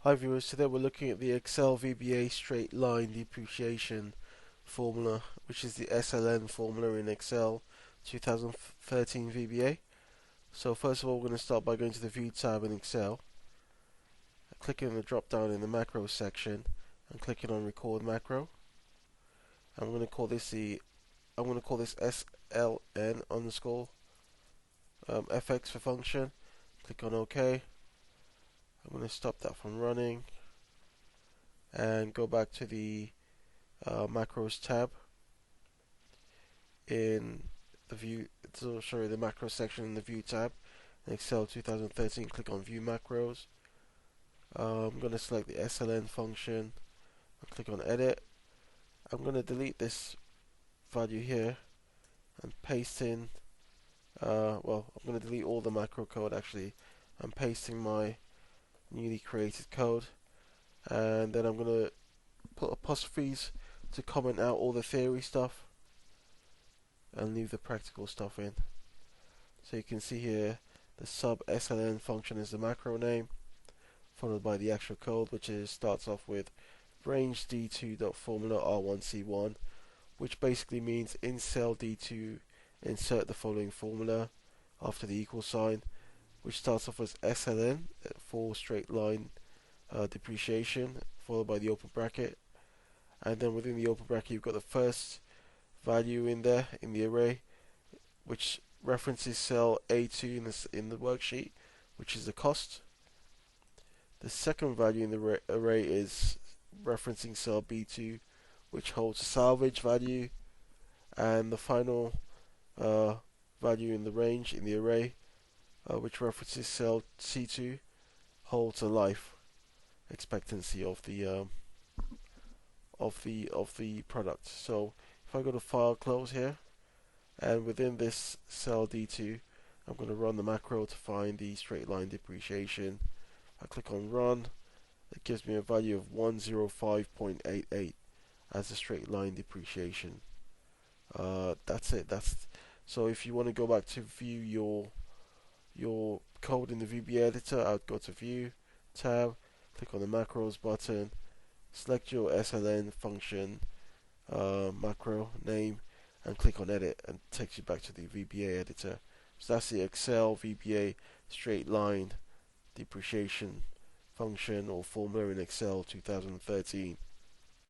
Hi viewers, today we're looking at the Excel VBA straight line depreciation formula, which is the SLN formula in Excel 2013 VBA. So first of all, we're going to start by going to the View tab in Excel, clicking on the drop down in the Macro section, and clicking on Record Macro. I'm going to call this SLN underscore FX for function. Click on OK. I'm going to stop that from running and go back to the macros tab in the view, the macro section in the view tab in Excel 2013. Click on view macros. I'm going to select the SLN function and click on edit. I'm going to delete this value here and paste in I'm going to delete all the macro code actually. I'm pasting my newly created code, and then I'm going to put apostrophes to comment out all the theory stuff and leave the practical stuff in. So you can see here the sub SLN function is the macro name, followed by the actual code, which starts off with range d2.formula r1c1, which basically means in cell d2 insert the following formula after the equal sign, which starts off as SLN for straight line depreciation, followed by the open bracket, and then within the open bracket you've got the first value in there in the array, which references cell A2 in the worksheet, which is the cost. The second value in the array is referencing cell B2, which holds a salvage value, and the final value in the range in the array, which references cell C2, holds a life expectancy of the product. So if I go to File, Close here, and within this cell D2, I'm going to run the macro to find the straight line depreciation. I click on Run. It gives me a value of 105.88 as the straight line depreciation. That's it. So if you want to go back to view your code in the VBA editor, I'd go to View tab, click on the Macros button, select your SLN function macro name, and click on Edit, and it takes you back to the VBA editor. So that's the Excel VBA straight line depreciation function or formula in Excel 2013.